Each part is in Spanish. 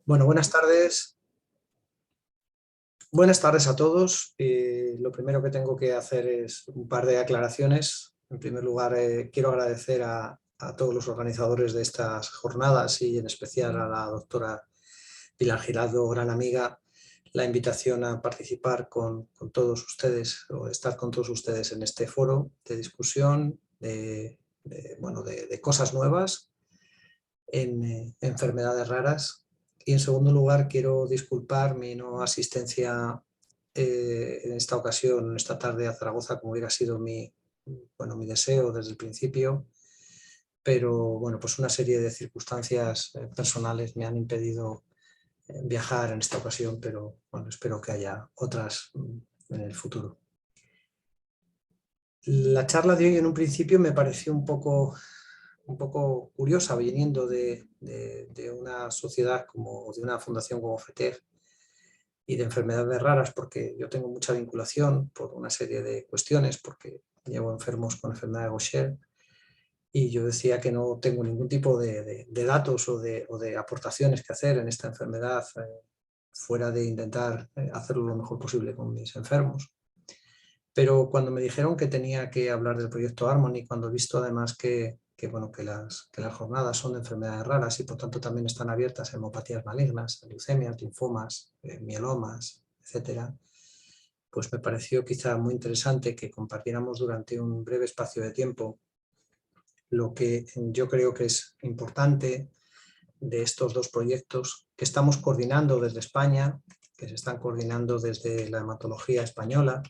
Bueno, buenas tardes. Buenas tardes a todos. Lo primero que tengo que hacer es un par de aclaraciones. En primer lugar, quiero agradecer a todos los organizadores de estas jornadas y en especial a la doctora Pilar Giraldo, gran amiga, la invitación a participar con todos ustedes o estar con todos ustedes en este foro de discusión de cosas nuevas en enfermedades raras. Y en segundo lugar, quiero disculpar mi no asistencia en esta ocasión, esta tarde a Zaragoza, como hubiera sido mi deseo desde el principio, pero bueno, pues una serie de circunstancias personales me han impedido viajar en esta ocasión, pero bueno, espero que haya otras en el futuro. La charla de hoy en un principio me pareció un poco curiosa, viniendo de una sociedad como de una fundación como FETER y de enfermedades raras, porque yo tengo mucha vinculación por una serie de cuestiones, porque llevo enfermos con enfermedad de Gaucher, y yo decía que no tengo ningún tipo de datos o de aportaciones que hacer en esta enfermedad, fuera de intentar hacerlo lo mejor posible con mis enfermos. Pero cuando me dijeron que tenía que hablar del proyecto Harmony, cuando he visto además que las jornadas son de enfermedades raras y por tanto también están abiertas a hemopatías malignas, a leucemias, linfomas, mielomas, etcétera, pues me pareció quizá muy interesante que compartiéramos durante un breve espacio de tiempo lo que yo creo que es importante de estos dos proyectos que estamos coordinando desde España, que se están coordinando desde la hematología española,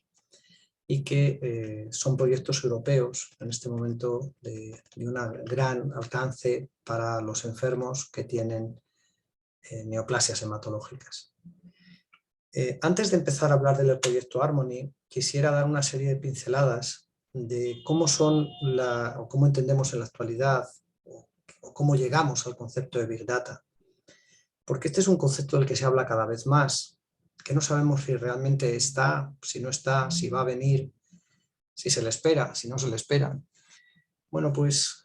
y que son proyectos europeos en este momento de un gran alcance para los enfermos que tienen neoplasias hematológicas. Antes de empezar a hablar del proyecto Harmony, quisiera dar una serie de pinceladas de cómo o cómo entendemos en la actualidad o cómo llegamos al concepto de Big Data. Porque este es un concepto del que se habla cada vez más, que no sabemos si realmente está, si no está, si va a venir, si se le espera, si no se le espera. Bueno, pues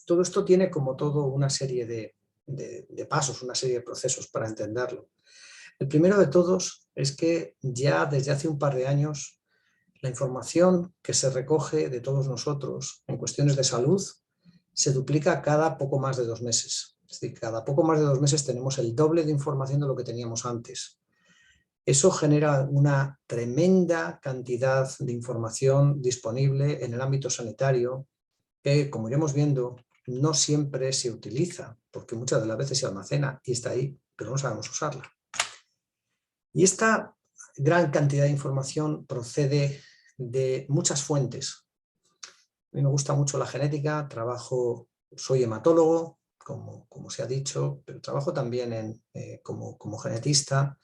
todo esto tiene como todo una serie de pasos, una serie de procesos para entenderlo. El primero de todos es que ya desde hace un par de años la información que se recoge de todos nosotros en cuestiones de salud se duplica cada poco más de 2 meses. Es decir, cada poco más de 2 meses tenemos el doble de información de lo que teníamos antes. Eso genera una tremenda cantidad de información disponible en el ámbito sanitario que, como iremos viendo, no siempre se utiliza, porque muchas de las veces se almacena y está ahí, pero no sabemos usarla. Y esta gran cantidad de información procede de muchas fuentes. A mí me gusta mucho la genética, soy hematólogo, como se ha dicho, pero trabajo también como genetista.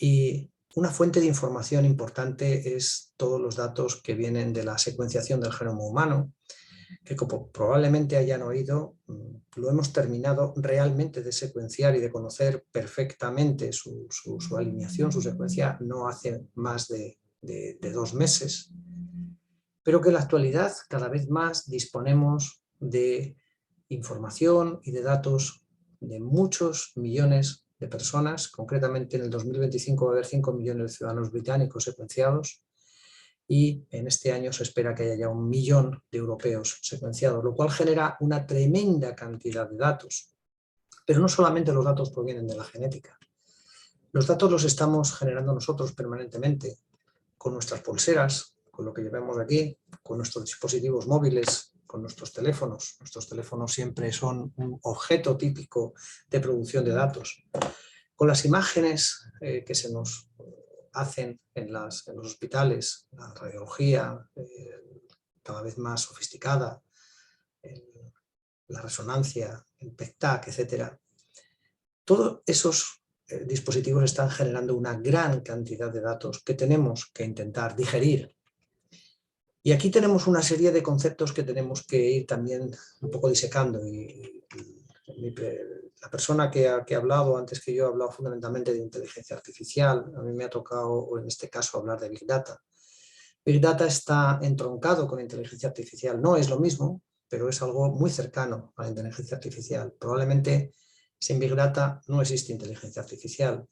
Y una fuente de información importante es todos los datos que vienen de la secuenciación del genoma humano, que como probablemente hayan oído, lo hemos terminado realmente de secuenciar y de conocer perfectamente su alineación, su secuencia, no hace más de 2 meses, pero que en la actualidad cada vez más disponemos de información y de datos de muchos millones de personas. Concretamente en el 2025 va a haber 5 millones de ciudadanos británicos secuenciados y en este año se espera que haya ya 1 millón de europeos secuenciados, lo cual genera una tremenda cantidad de datos. Pero no solamente los datos provienen de la genética. Los datos los estamos generando nosotros permanentemente con nuestras pulseras, con lo que llevamos aquí, con nuestros dispositivos móviles, con nuestros teléfonos. Nuestros teléfonos siempre son un objeto típico de producción de datos. Con las imágenes que se nos hacen en los hospitales, la radiología cada vez más sofisticada, la resonancia, el PET-TAC, etc. Todos esos dispositivos están generando una gran cantidad de datos que tenemos que intentar digerir. Y aquí tenemos una serie de conceptos que tenemos que ir también un poco disecando. La persona que ha hablado antes que yo ha hablado fundamentalmente de inteligencia artificial. A mí me ha tocado, en este caso, hablar de Big Data. Big Data está entroncado con la inteligencia artificial. No es lo mismo, pero es algo muy cercano a la inteligencia artificial. Probablemente Sin Big Data no existe inteligencia artificial.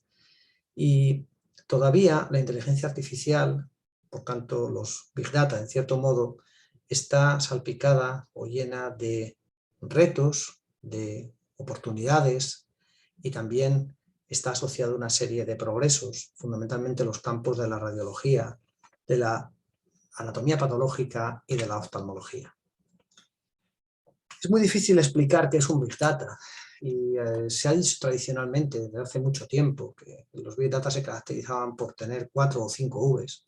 Y todavía la inteligencia artificial, por tanto los Big Data en cierto modo, está salpicada o llena de retos, de oportunidades y también está asociada a una serie de progresos, fundamentalmente los campos de la radiología, de la anatomía patológica y de la oftalmología. Es muy difícil explicar qué es un Big Data y se ha dicho tradicionalmente desde hace mucho tiempo que los Big Data se caracterizaban por tener 4 o 5 Vs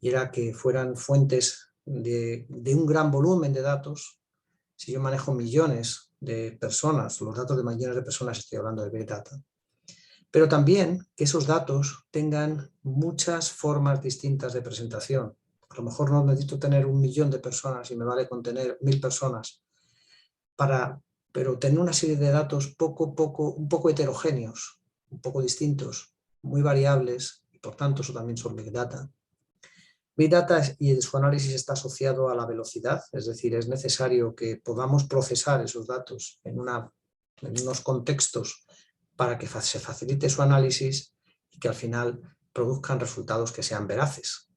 y era que fueran fuentes de un gran volumen de datos. Si yo manejo millones de personas, los datos de millones de personas, estoy hablando de Big Data, pero también que esos datos tengan muchas formas distintas de presentación. A lo mejor no necesito tener 1 millón de personas y me vale con tener 1000 personas, pero tener una serie de datos un poco heterogéneos, un poco distintos, muy variables, y por tanto eso también son Big Data. Big Data y su análisis está asociado a la velocidad, es decir, es necesario que podamos procesar esos datos en unos contextos para que se facilite su análisis y que al final produzcan resultados que sean veraces.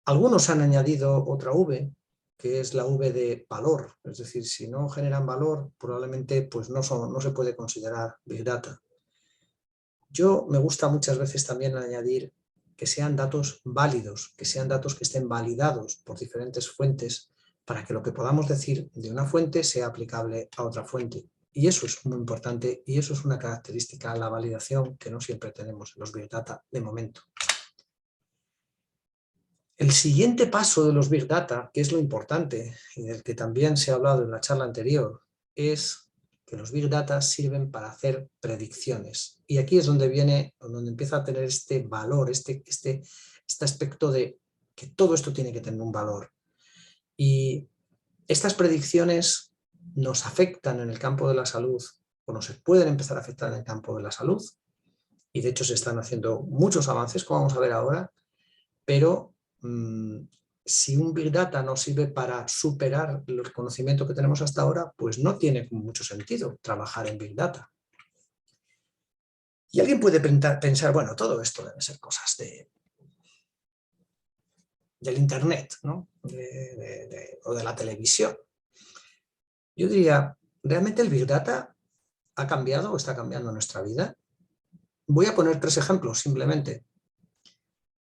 Algunos han añadido otra V, que es la V de valor, es decir, si no generan valor, probablemente pues no se puede considerar Big Data. Yo me gusta muchas veces también añadir que sean datos válidos, que sean datos que estén validados por diferentes fuentes para que lo que podamos decir de una fuente sea aplicable a otra fuente. Y eso es muy importante y eso es una característica de la validación que no siempre tenemos en los Big Data de momento. El siguiente paso de los Big Data, que es lo importante y del que también se ha hablado en la charla anterior, es que los Big Data sirven para hacer predicciones. Y aquí es donde empieza a tener este valor, este aspecto de que todo esto tiene que tener un valor. Y estas predicciones nos afectan en el campo de la salud, o nos pueden empezar a afectar en el campo de la salud, y de hecho se están haciendo muchos avances, como vamos a ver ahora, pero si un Big Data nos sirve para superar el conocimiento que tenemos hasta ahora, pues no tiene mucho sentido trabajar en Big Data. Y alguien puede pensar, bueno, todo esto debe ser cosas del Internet, ¿no? O de la televisión. Yo diría, ¿realmente el Big Data ha cambiado o está cambiando nuestra vida? Voy a poner 3 ejemplos simplemente.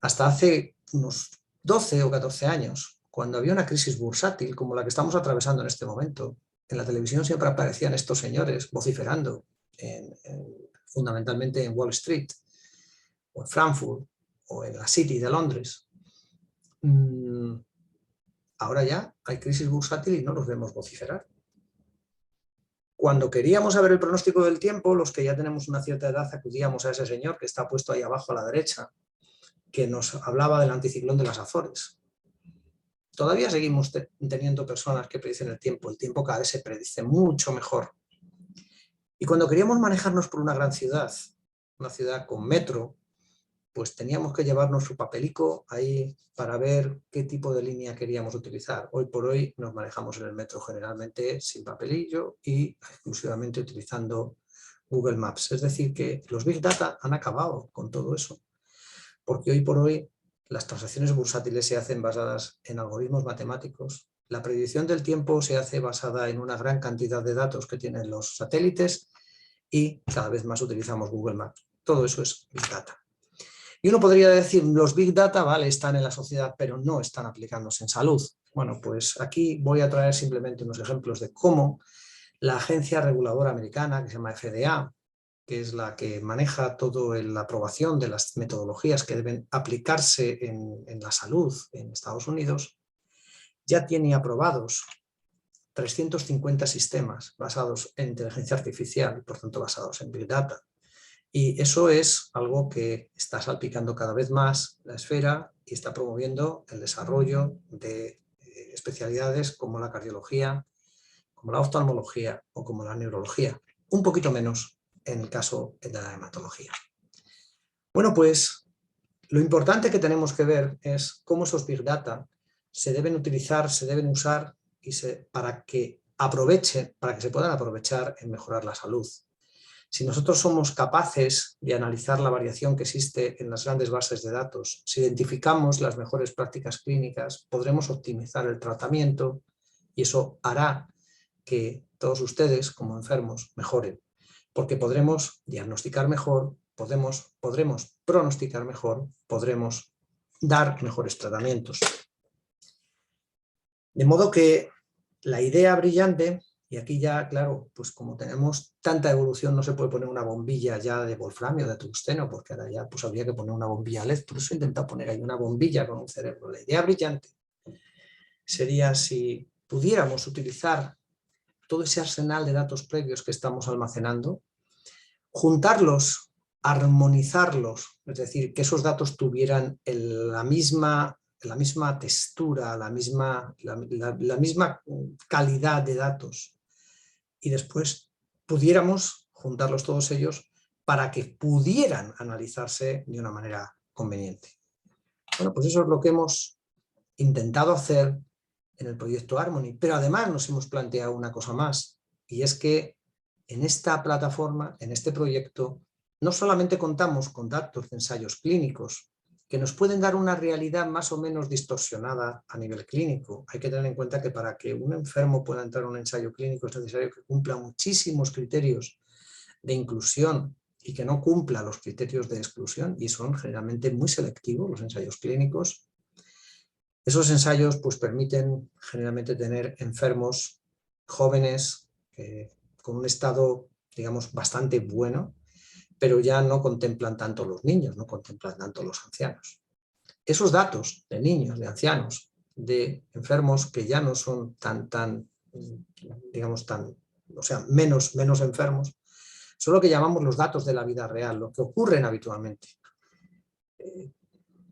Hasta hace unos 12 o 14 años, cuando había una crisis bursátil como la que estamos atravesando en este momento, en la televisión siempre aparecían estos señores vociferando, fundamentalmente en Wall Street, o en Frankfurt, o en la City de Londres. Ahora ya hay crisis bursátil y no los vemos vociferar. Cuando queríamos saber el pronóstico del tiempo, los que ya tenemos una cierta edad acudíamos a ese señor que está puesto ahí abajo a la derecha, que nos hablaba del anticiclón de las Azores. Todavía seguimos teniendo personas que predicen el tiempo cada vez se predice mucho mejor. Y cuando queríamos manejarnos por una gran ciudad, una ciudad con metro, pues teníamos que llevarnos su papelico ahí para ver qué tipo de línea queríamos utilizar. Hoy por hoy nos manejamos en el metro generalmente sin papelillo y exclusivamente utilizando Google Maps. Es decir, que los Big Data han acabado con todo eso, porque hoy por hoy las transacciones bursátiles se hacen basadas en algoritmos matemáticos. La predicción del tiempo se hace basada en una gran cantidad de datos que tienen los satélites y cada vez más utilizamos Google Maps. Todo eso es Big Data. Y uno podría decir, los Big Data, vale, están en la sociedad, pero no están aplicándose en salud. Bueno, pues aquí voy a traer simplemente unos ejemplos de cómo la agencia reguladora americana, que se llama FDA, que es la que maneja toda la aprobación de las metodologías que deben aplicarse en la salud en Estados Unidos, ya tiene aprobados 350 sistemas basados en inteligencia artificial, por tanto basados en Big Data. Y eso es algo que está salpicando cada vez más la esfera y está promoviendo el desarrollo de especialidades como la cardiología, como la oftalmología o como la neurología. Un poquito menos en el caso de la hematología. Bueno, pues lo importante que tenemos que ver es cómo esos Big Data se deben utilizar, se deben usar para que para que se puedan aprovechar en mejorar la salud. Si nosotros somos capaces de analizar la variación que existe en las grandes bases de datos, si identificamos las mejores prácticas clínicas, podremos optimizar el tratamiento y eso hará que todos ustedes, como enfermos, mejoren, porque podremos diagnosticar mejor, podremos pronosticar mejor, podremos dar mejores tratamientos. De modo que la idea brillante, y aquí ya, claro, pues como tenemos tanta evolución, no se puede poner una bombilla ya de wolframio, de tungsteno, porque ahora ya pues habría que poner una bombilla LED, por eso he intentado poner ahí una bombilla con un cerebro. La idea brillante sería si pudiéramos utilizar todo ese arsenal de datos previos que estamos almacenando, juntarlos, armonizarlos, es decir, que esos datos tuvieran la misma textura, la misma calidad de datos, y después pudiéramos juntarlos todos ellos para que pudieran analizarse de una manera conveniente. Bueno, pues eso es lo que hemos intentado hacer en el proyecto Harmony, pero además nos hemos planteado una cosa más, y es que en esta plataforma, en este proyecto, no solamente contamos con datos de ensayos clínicos que nos pueden dar una realidad más o menos distorsionada a nivel clínico. Hay que tener en cuenta que para que un enfermo pueda entrar a un ensayo clínico es necesario que cumpla muchísimos criterios de inclusión y que no cumpla los criterios de exclusión, y son generalmente muy selectivos los ensayos clínicos. Esos ensayos pues, permiten generalmente tener enfermos jóvenes con un estado, digamos, bastante bueno, pero ya no contemplan tanto los niños, no contemplan tanto los ancianos. Esos datos de niños, de ancianos, de enfermos que ya no son menos enfermos, son lo que llamamos los datos de la vida real, lo que ocurren habitualmente.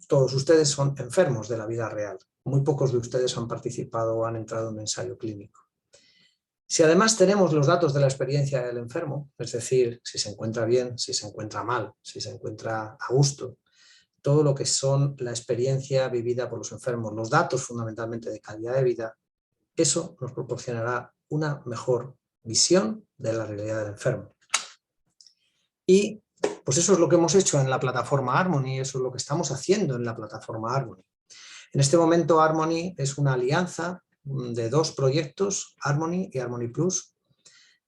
Todos ustedes son enfermos de la vida real. Muy pocos de ustedes han participado o han entrado en un ensayo clínico. Si además tenemos los datos de la experiencia del enfermo, es decir, si se encuentra bien, si se encuentra mal, si se encuentra a gusto, todo lo que son la experiencia vivida por los enfermos, los datos fundamentalmente de calidad de vida, eso nos proporcionará una mejor visión de la realidad del enfermo. Y pues eso es lo que hemos hecho en la plataforma Harmony, eso es lo que estamos haciendo en la plataforma Harmony. En este momento Harmony es una alianza de dos proyectos, Harmony y Harmony Plus,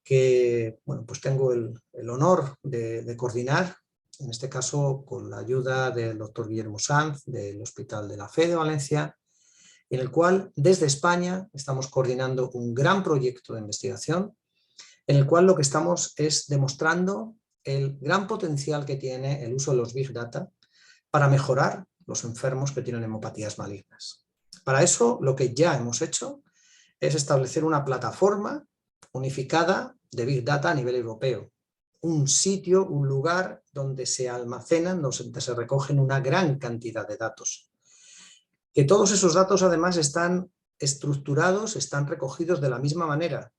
que bueno, pues tengo el honor de coordinar, en este caso con la ayuda del doctor Guillermo Sanz, del Hospital de la Fe de Valencia, en el cual desde España estamos coordinando un gran proyecto de investigación, en el cual lo que estamos es demostrando el gran potencial que tiene el uso de los Big Data para mejorar los enfermos que tienen hemopatías malignas. Para eso lo que ya hemos hecho es establecer una plataforma unificada de Big Data a nivel europeo. Un sitio, un lugar donde se almacenan, donde se recogen una gran cantidad de datos. Que todos esos datos además están estructurados, están recogidos de la misma manera.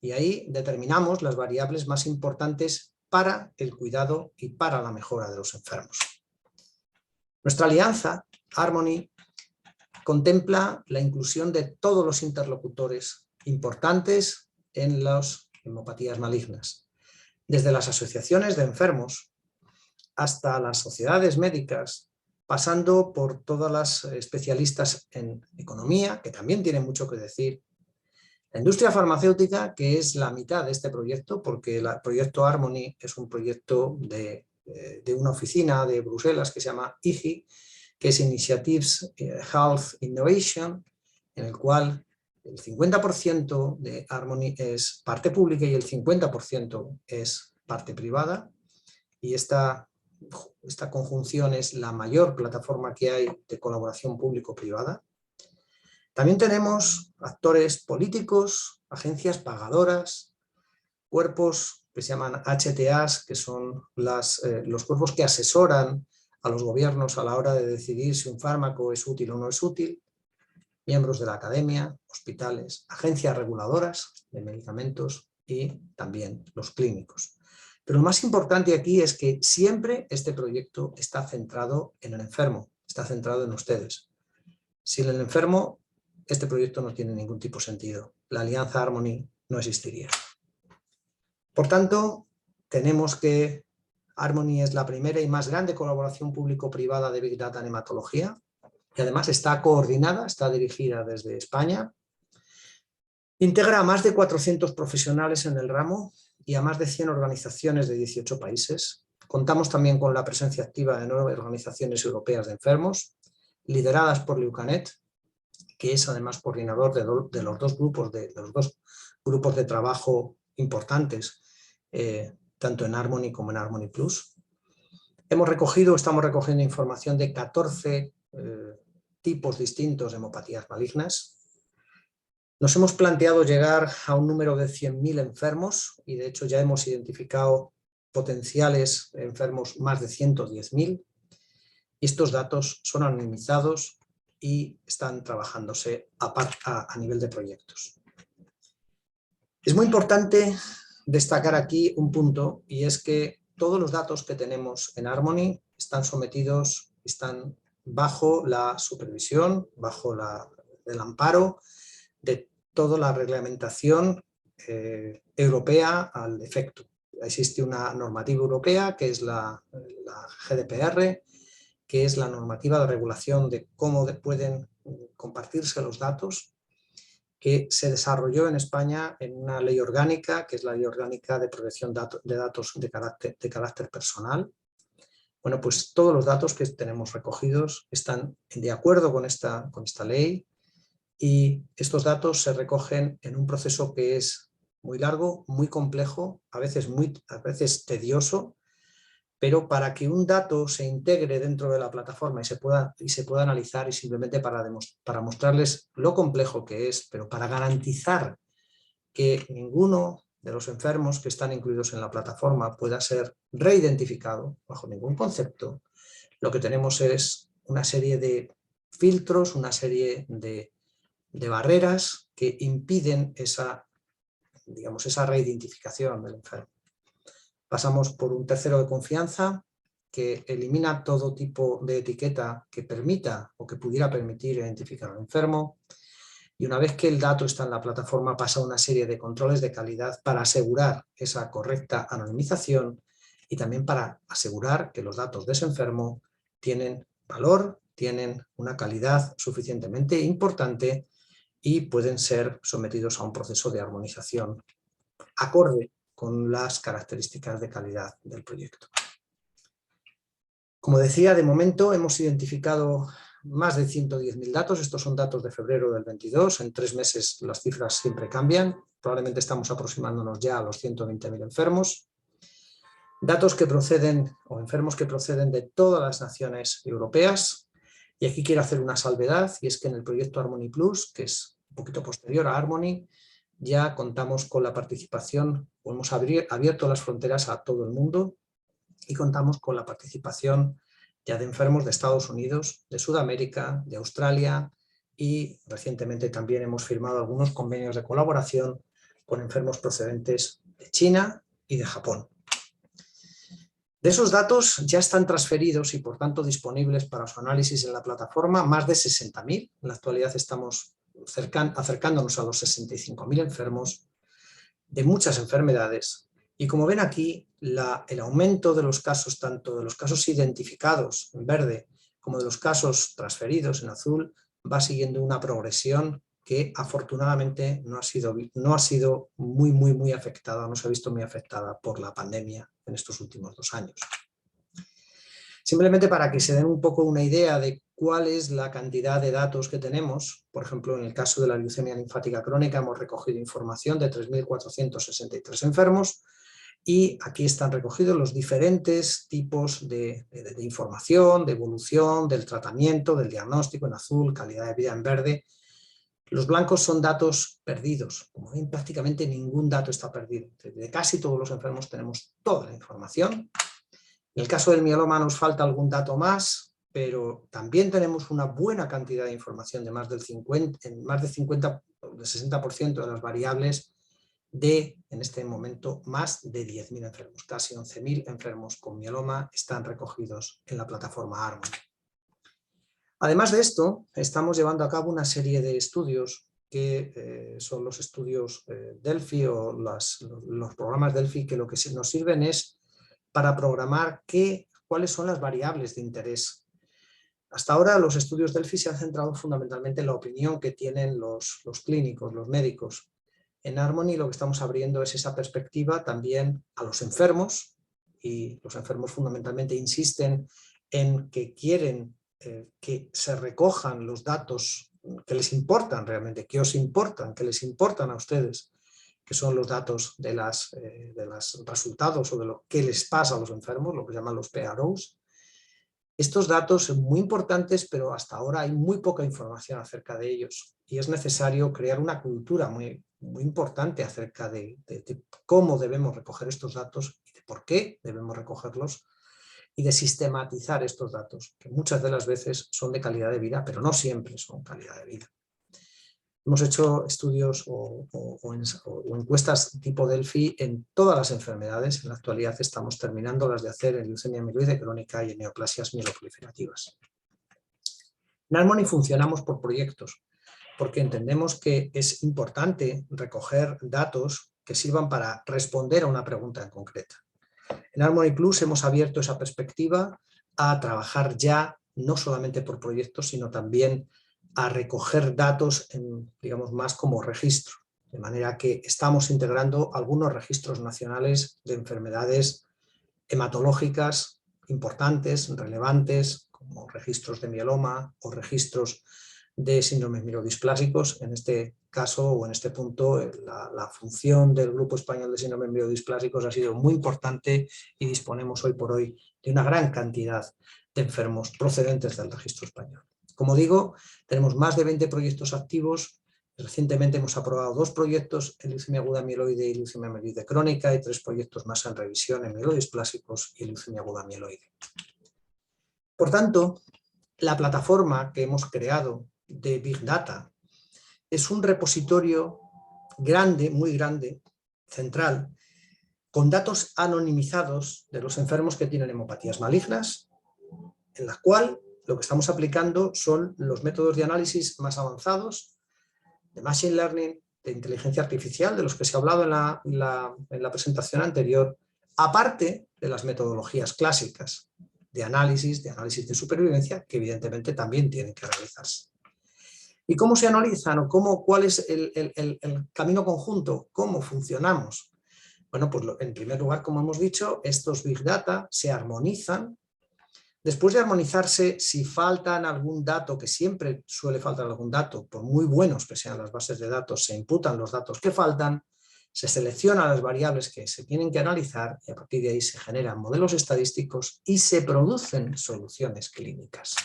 Y ahí determinamos las variables más importantes para el cuidado y para la mejora de los enfermos. Nuestra alianza, Harmony, contempla la inclusión de todos los interlocutores importantes en las hemopatías malignas, desde las asociaciones de enfermos hasta las sociedades médicas, pasando por todas las especialistas en economía, que también tienen mucho que decir, la industria farmacéutica, que es la mitad de este proyecto, porque el proyecto Harmony es un proyecto de una oficina de Bruselas que se llama IHI, que es Initiatives Health Innovation, en el cual el 50% de Harmony es parte pública y el 50% es parte privada, y esta conjunción es la mayor plataforma que hay de colaboración público-privada. También tenemos actores políticos, agencias pagadoras, cuerpos que se llaman HTAs, que son los cuerpos que asesoran a los gobiernos a la hora de decidir si un fármaco es útil o no es útil, miembros de la academia, hospitales, agencias reguladoras de medicamentos y también los clínicos. Pero lo más importante aquí es que siempre este proyecto está centrado en el enfermo, está centrado en ustedes. Sin el enfermo, este proyecto no tiene ningún tipo de sentido. La alianza Harmony no existiría. Por tanto, tenemos que Harmony es la primera y más grande colaboración público-privada de Big Data en hematología, y además está coordinada, está dirigida desde España. Integra a más de 400 profesionales en el ramo y a más de 100 organizaciones de 18 países. Contamos también con la presencia activa de 9 organizaciones europeas de enfermos, lideradas por Leucanet, que es además coordinador de los dos grupos de trabajo importantes, tanto en Harmony como en Harmony Plus. Estamos recogiendo información de 14 tipos distintos de hemopatías malignas. Nos hemos planteado llegar a un número de 100.000 enfermos y de hecho ya hemos identificado potenciales enfermos más de 110.000. Y estos datos son anonimizados y están trabajándose a nivel de proyectos. Es muy importante destacar aquí un punto, y es que todos los datos que tenemos en Harmony están bajo la supervisión, bajo el amparo de toda la reglamentación europea al efecto. Existe una normativa europea que es la GDPR, que es la normativa de regulación de cómo pueden compartirse los datos, que se desarrolló en España en una ley orgánica, que es la Ley Orgánica de Protección de Datos de carácter personal. Bueno, pues todos los datos que tenemos recogidos están de acuerdo con esta ley, y estos datos se recogen en un proceso que es muy largo, muy complejo, a veces tedioso, pero para que un dato se integre dentro de la plataforma y se pueda analizar, y simplemente para mostrarles lo complejo que es, pero para garantizar que ninguno de los enfermos que están incluidos en la plataforma pueda ser reidentificado bajo ningún concepto, lo que tenemos es una serie de filtros, una serie de barreras que impiden esa reidentificación del enfermo. Pasamos por un tercero de confianza que elimina todo tipo de etiqueta que permita o que pudiera permitir identificar al enfermo, y una vez que el dato está en la plataforma pasa una serie de controles de calidad para asegurar esa correcta anonimización y también para asegurar que los datos de ese enfermo tienen valor, tienen una calidad suficientemente importante y pueden ser sometidos a un proceso de armonización acorde con las características de calidad del proyecto. Como decía, de momento hemos identificado más de 110.000 datos. Estos son datos de febrero del 22. En 3 meses las cifras siempre cambian. Probablemente estamos aproximándonos ya a los 120.000 enfermos. Datos que proceden, o enfermos que proceden de todas las naciones europeas. Y aquí quiero hacer una salvedad, y es que en el proyecto Harmony Plus, que es un poquito posterior a Harmony, ya contamos con la participación, o hemos abierto las fronteras a todo el mundo, y contamos con la participación ya de enfermos de Estados Unidos, de Sudamérica, de Australia, y recientemente también hemos firmado algunos convenios de colaboración con enfermos procedentes de China y de Japón. De esos datos ya están transferidos y por tanto disponibles para su análisis en la plataforma más de 60.000. En la actualidad estamos acercándonos a los 65.000 enfermos de muchas enfermedades. Y como ven aquí, el aumento de los casos, tanto de los casos identificados en verde como de los casos transferidos en azul, va siguiendo una progresión que afortunadamente no ha sido muy afectada, no se ha visto muy afectada por la pandemia en estos últimos 2 años. Simplemente para que se den un poco una idea de cuál es la cantidad de datos que tenemos, por ejemplo, en el caso de la leucemia linfática crónica hemos recogido información de 3.463 enfermos, y aquí están recogidos los diferentes tipos de información, de evolución, del tratamiento, del diagnóstico en azul, calidad de vida en verde. Los blancos son datos perdidos. Como ven, prácticamente ningún dato está perdido. De casi todos los enfermos tenemos toda la información. En el caso del mieloma nos falta algún dato más, pero también tenemos una buena cantidad de información de más del 60% de las variables en este momento, más de 10.000 enfermos. Casi 11.000 enfermos con mieloma están recogidos en la plataforma Harmony. Además de esto, estamos llevando a cabo una serie de estudios que son los estudios Delphi o los programas Delphi, que lo que nos sirven es para programar cuáles son las variables de interés. Hasta ahora los estudios Delphi se han centrado fundamentalmente en la opinión que tienen los clínicos, los médicos. En Harmony lo que estamos abriendo es esa perspectiva también a los enfermos, y los enfermos fundamentalmente insisten en que quieren que se recojan los datos que les importan realmente, que os importan, que les importan a ustedes, que son los datos de los resultados o de lo que les pasa a los enfermos, lo que llaman los PROs. Estos datos son muy importantes, pero hasta ahora hay muy poca información acerca de ellos y es necesario crear una cultura muy importante acerca de cómo debemos recoger estos datos y de por qué debemos recogerlos, y de sistematizar estos datos, que muchas de las veces son de calidad de vida, pero no siempre son calidad de vida. Hemos hecho estudios o encuestas tipo Delphi en todas las enfermedades. En la actualidad estamos terminando las de hacer en leucemia amiloide crónica y en neoplasias mieloproliferativas. En Harmony funcionamos por proyectos, porque entendemos que es importante recoger datos que sirvan para responder a una pregunta en concreta. En Harmony Plus hemos abierto esa perspectiva a trabajar ya no solamente por proyectos, sino también a recoger datos, digamos, más como registro, de manera que estamos integrando algunos registros nacionales de enfermedades hematológicas importantes, relevantes, como registros de mieloma o registros de síndromes mielodisplásicos. En este caso o en este punto la función del Grupo Español de Síndromes Mielodisplásicos ha sido muy importante y disponemos hoy por hoy de una gran cantidad de enfermos procedentes del registro español. Como digo, tenemos más de 20 proyectos activos. Recientemente hemos aprobado 2 proyectos en leucemia aguda mieloide y leucemia mieloide crónica y 3 proyectos más en revisión en mielodisplásicos y leucemia aguda mieloide. Por tanto, la plataforma que hemos creado de Big Data es un repositorio grande, muy grande, central, con datos anonimizados de los enfermos que tienen hemopatías malignas, en la cual lo que estamos aplicando son los métodos de análisis más avanzados, de Machine Learning, de inteligencia artificial, de los que se ha hablado en la presentación anterior, aparte de las metodologías clásicas de análisis de supervivencia, que evidentemente también tienen que realizarse. ¿Y cómo se analizan o cuál es el camino conjunto? ¿Cómo funcionamos? Bueno, pues en primer lugar, como hemos dicho, estos Big Data se armonizan. Después de armonizarse, si faltan algún dato, que siempre suele faltar algún dato, por muy buenos que sean las bases de datos, se imputan los datos que faltan, se seleccionan las variables que se tienen que analizar y a partir de ahí se generan modelos estadísticos y se producen soluciones clínicas.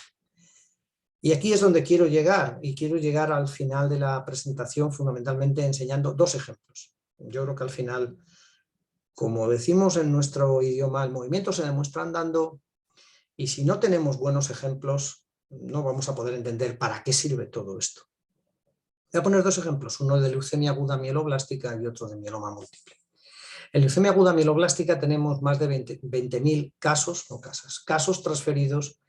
Y aquí es donde quiero llegar, y quiero llegar al final de la presentación fundamentalmente enseñando 2 ejemplos. Yo creo que al final, como decimos en nuestro idioma, el movimiento se demuestra andando, y si no tenemos buenos ejemplos, no vamos a poder entender para qué sirve todo esto. Voy a poner 2 ejemplos, uno de leucemia aguda mieloblástica y otro de mieloma múltiple. En leucemia aguda mieloblástica tenemos más de 20.000 casos transferidos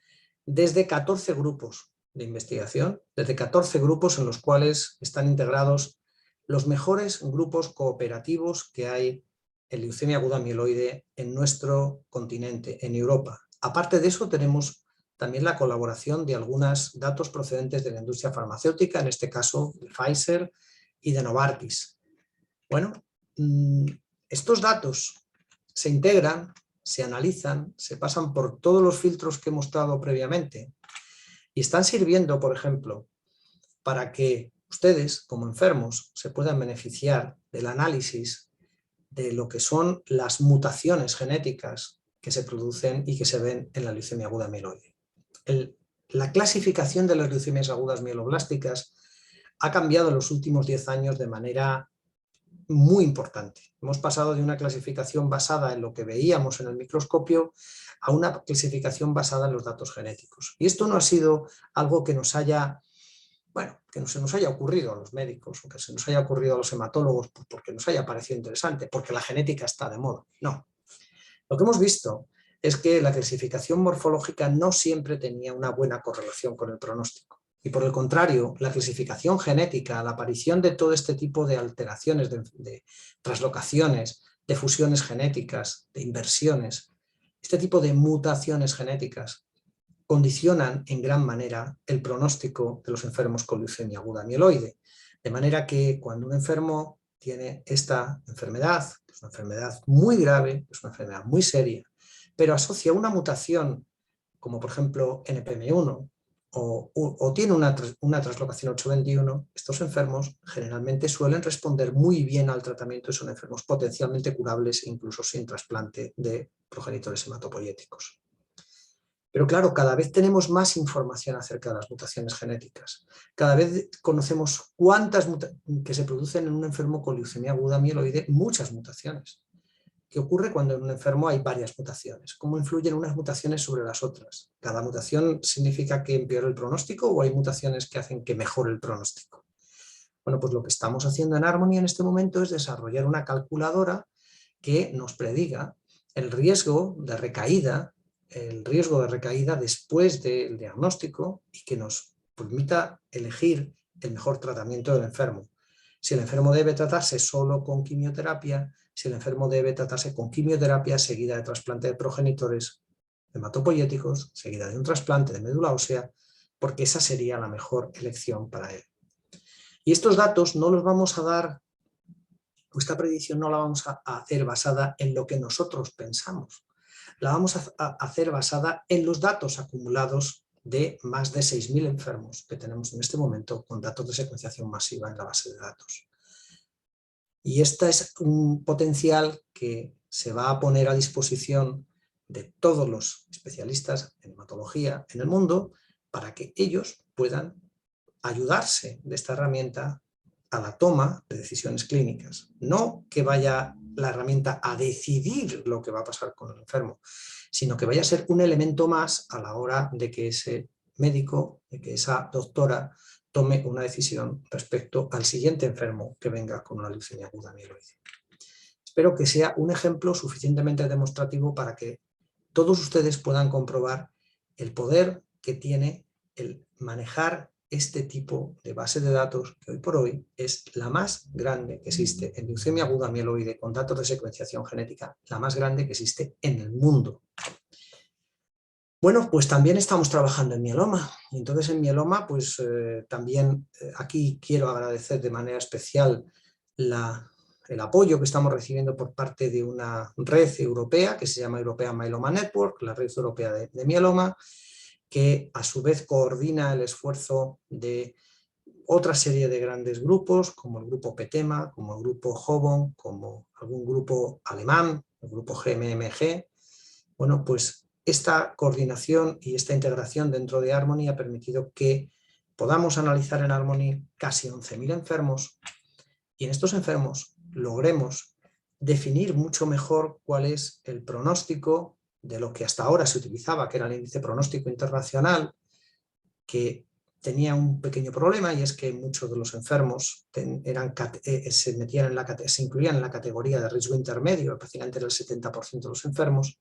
desde 14 grupos de investigación, desde 14 grupos en los cuales están integrados los mejores grupos cooperativos que hay en leucemia aguda mieloide en nuestro continente, en Europa. Aparte de eso, tenemos también la colaboración de algunos datos procedentes de la industria farmacéutica, en este caso de Pfizer y de Novartis. Bueno, estos datos se integran, se analizan, se pasan por todos los filtros que he mostrado previamente y están sirviendo, por ejemplo, para que ustedes, como enfermos, se puedan beneficiar del análisis de lo que son las mutaciones genéticas que se producen y que se ven en la leucemia aguda mieloide. La clasificación de las leucemias agudas mieloblásticas ha cambiado en los últimos 10 años de manera muy importante. Hemos pasado de una clasificación basada en lo que veíamos en el microscopio a una clasificación basada en los datos genéticos. Y esto no ha sido algo que nos haya, que no se nos haya ocurrido a los médicos o que se nos haya ocurrido a los hematólogos porque nos haya parecido interesante, porque la genética está de moda. No. Lo que hemos visto es que la clasificación morfológica no siempre tenía una buena correlación con el pronóstico. Y por el contrario, la clasificación genética, la aparición de todo este tipo de alteraciones, de traslocaciones, de fusiones genéticas, de inversiones, este tipo de mutaciones genéticas condicionan en gran manera el pronóstico de los enfermos con leucemia aguda mieloide. De manera que cuando un enfermo tiene esta enfermedad, que es una enfermedad muy grave, es una enfermedad muy seria, pero asocia una mutación como por ejemplo NPM1 o tiene una translocación 821, estos enfermos generalmente suelen responder muy bien al tratamiento y son enfermos potencialmente curables incluso sin trasplante de progenitores hematopoyéticos. Pero claro, cada vez tenemos más información acerca de las mutaciones genéticas. Cada vez conocemos cuántas que se producen en un enfermo con leucemia aguda mieloide, muchas mutaciones. ¿Qué ocurre cuando en un enfermo hay varias mutaciones? ¿Cómo influyen unas mutaciones sobre las otras? ¿Cada mutación significa que empeora el pronóstico o hay mutaciones que hacen que mejore el pronóstico? Bueno, pues lo que estamos haciendo en Harmony en este momento es desarrollar una calculadora que nos prediga el riesgo de recaída después del diagnóstico y que nos permita elegir el mejor tratamiento del enfermo. Si el enfermo debe tratarse solo con quimioterapia, si el enfermo debe tratarse con quimioterapia seguida de trasplante de progenitores hematopoyéticos, seguida de un trasplante de médula ósea, porque esa sería la mejor elección para él. Y estos datos no los vamos a dar, esta predicción no la vamos a hacer basada en lo que nosotros pensamos, la vamos a hacer basada en los datos acumulados de más de 6.000 enfermos que tenemos en este momento con datos de secuenciación masiva en la base de datos. Y este es un potencial que se va a poner a disposición de todos los especialistas en hematología en el mundo para que ellos puedan ayudarse de esta herramienta a la toma de decisiones clínicas. No que vaya la herramienta a decidir lo que va a pasar con el enfermo, sino que vaya a ser un elemento más a la hora de que ese médico, de que esa doctora tome una decisión respecto al siguiente enfermo que venga con una leucemia aguda mieloide. Espero que sea un ejemplo suficientemente demostrativo para que todos ustedes puedan comprobar el poder que tiene el manejar este tipo de base de datos que hoy por hoy es la más grande que existe en leucemia aguda mieloide con datos de secuenciación genética, la más grande que existe en el mundo. Bueno, pues también estamos trabajando en mieloma, y entonces en mieloma pues también aquí quiero agradecer de manera especial el apoyo que estamos recibiendo por parte de una red europea que se llama European Myeloma Network, la red europea de mieloma, que a su vez coordina el esfuerzo de otra serie de grandes grupos, como el grupo PETEMA, como el grupo HOVON, como algún grupo alemán, el grupo GMMG. Bueno, pues esta coordinación y esta integración dentro de Harmony ha permitido que podamos analizar en Harmony casi 11.000 enfermos y en estos enfermos logremos definir mucho mejor cuál es el pronóstico de lo que hasta ahora se utilizaba, que era el índice pronóstico internacional, que tenía un pequeño problema y es que muchos de los enfermos se incluían en la categoría de riesgo intermedio, prácticamente era el 70% de los enfermos.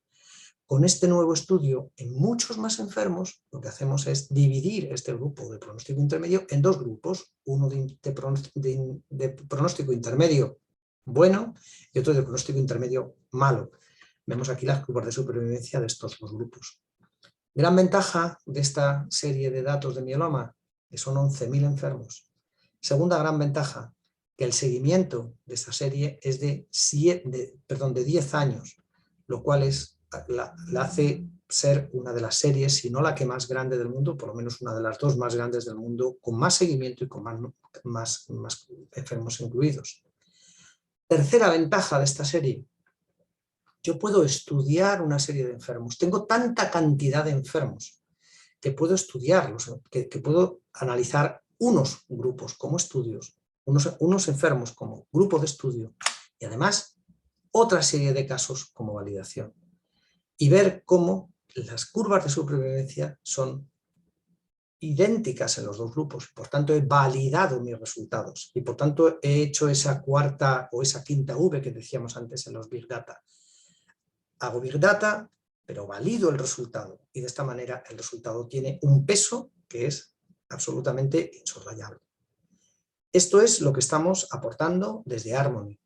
Con este nuevo estudio, en muchos más enfermos, lo que hacemos es dividir este grupo de pronóstico intermedio en dos grupos, uno de pronóstico intermedio bueno y otro de pronóstico intermedio malo. Vemos aquí las curvas de supervivencia de estos dos grupos. Gran ventaja de esta serie de datos de mieloma, que son 11.000 enfermos. Segunda gran ventaja, que el seguimiento de esta serie es de 10 años, lo cual la hace ser una de las series, si no la que más grande del mundo, por lo menos una de las dos más grandes del mundo, con más seguimiento y con más enfermos incluidos. Tercera ventaja de esta serie, yo puedo estudiar una serie de enfermos. Tengo tanta cantidad de enfermos que puedo estudiarlos, que puedo analizar unos grupos como estudios, unos enfermos como grupo de estudio y además otra serie de casos como validación. Y ver cómo las curvas de supervivencia son idénticas en los dos grupos. Por tanto, he validado mis resultados y por tanto he hecho esa cuarta o esa quinta V que decíamos antes en los Big Data. Hago Big Data, pero valido el resultado y de esta manera el resultado tiene un peso que es absolutamente insoslayable. Esto es lo que estamos aportando desde Harmony.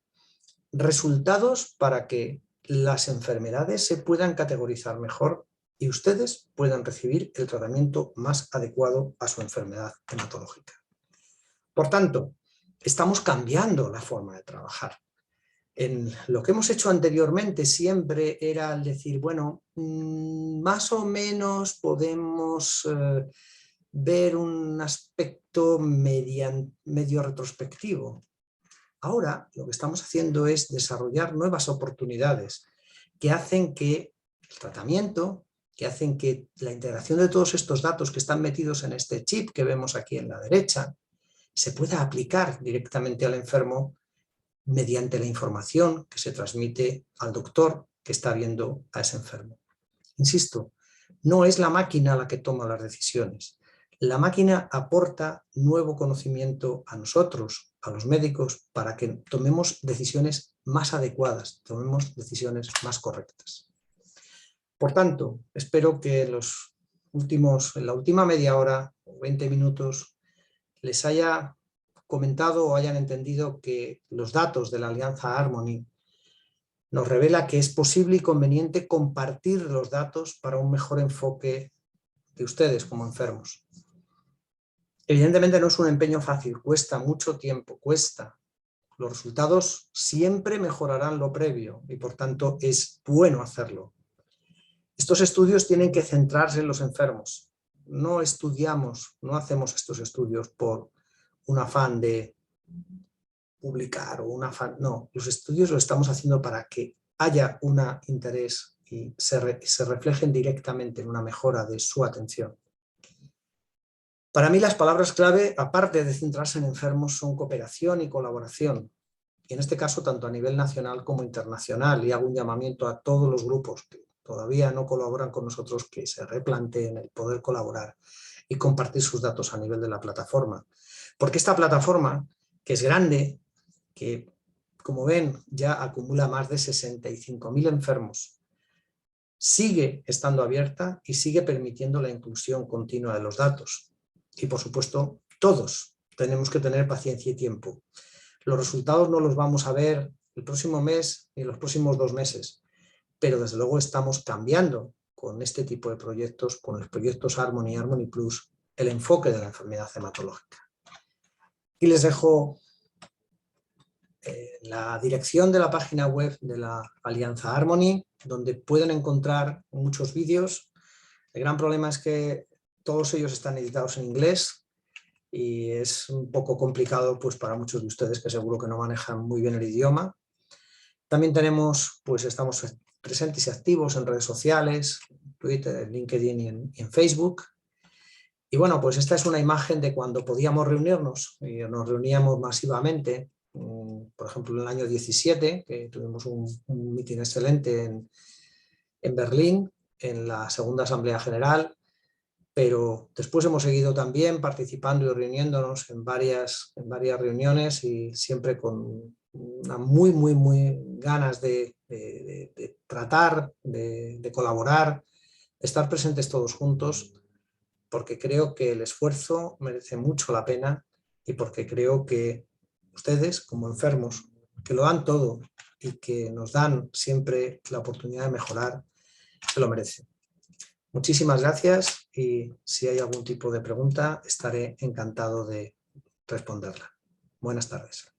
Resultados para que las enfermedades se puedan categorizar mejor y ustedes puedan recibir el tratamiento más adecuado a su enfermedad hematológica. Por tanto, estamos cambiando la forma de trabajar. En lo que hemos hecho anteriormente siempre era el decir, bueno, más o menos podemos ver un aspecto medio retrospectivo. Ahora lo que estamos haciendo es desarrollar nuevas oportunidades que hacen que el tratamiento, que hacen que la integración de todos estos datos que están metidos en este chip que vemos aquí en la derecha, se pueda aplicar directamente al enfermo mediante la información que se transmite al doctor que está viendo a ese enfermo. Insisto, no es la máquina la que toma las decisiones. La máquina aporta nuevo conocimiento a nosotros, a los médicos, para que tomemos decisiones más adecuadas, tomemos decisiones más correctas. Por tanto, espero que en la última media hora o 20 minutos les haya comentado o hayan entendido que los datos de la Alianza Harmony nos revela que es posible y conveniente compartir los datos para un mejor enfoque de ustedes como enfermos. Evidentemente no es un empeño fácil, cuesta mucho tiempo, cuesta. Los resultados siempre mejorarán lo previo y por tanto es bueno hacerlo. Estos estudios tienen que centrarse en los enfermos. No hacemos estos estudios por un afán de publicar o un afán, no, los estudios los estamos haciendo para que haya un interés y se reflejen directamente en una mejora de su atención. Para mí las palabras clave, aparte de centrarse en enfermos, son cooperación y colaboración. Y en este caso tanto a nivel nacional como internacional, y hago un llamamiento a todos los grupos que todavía no colaboran con nosotros, que se replanteen el poder colaborar y compartir sus datos a nivel de la plataforma. Porque esta plataforma, que es grande, que como ven ya acumula más de 65.000 enfermos, sigue estando abierta y sigue permitiendo la inclusión continua de los datos. Y por supuesto, todos tenemos que tener paciencia y tiempo. Los resultados no los vamos a ver el próximo mes ni los próximos 2 meses, pero desde luego estamos cambiando con este tipo de proyectos, con los proyectos Harmony y Harmony Plus, el enfoque de la enfermedad hematológica. Y les dejo la dirección de la página web de la Alianza Harmony, donde pueden encontrar muchos vídeos. El gran problema es que todos ellos están editados en inglés y es un poco complicado pues, para muchos de ustedes que seguro que no manejan muy bien el idioma. También estamos presentes y activos en redes sociales, Twitter, LinkedIn y en Facebook. Y bueno, pues esta es una imagen de cuando podíamos reunirnos y nos reuníamos masivamente. Por ejemplo, en el año 17, que tuvimos un mitin excelente en Berlín, en la segunda Asamblea General, pero después hemos seguido también participando y reuniéndonos en varias reuniones y siempre con una muy ganas de tratar, de colaborar, de estar presentes todos juntos, porque creo que el esfuerzo merece mucho la pena y porque creo que ustedes, como enfermos, que lo dan todo y que nos dan siempre la oportunidad de mejorar, se lo merecen. Muchísimas gracias y si hay algún tipo de pregunta estaré encantado de responderla. Buenas tardes.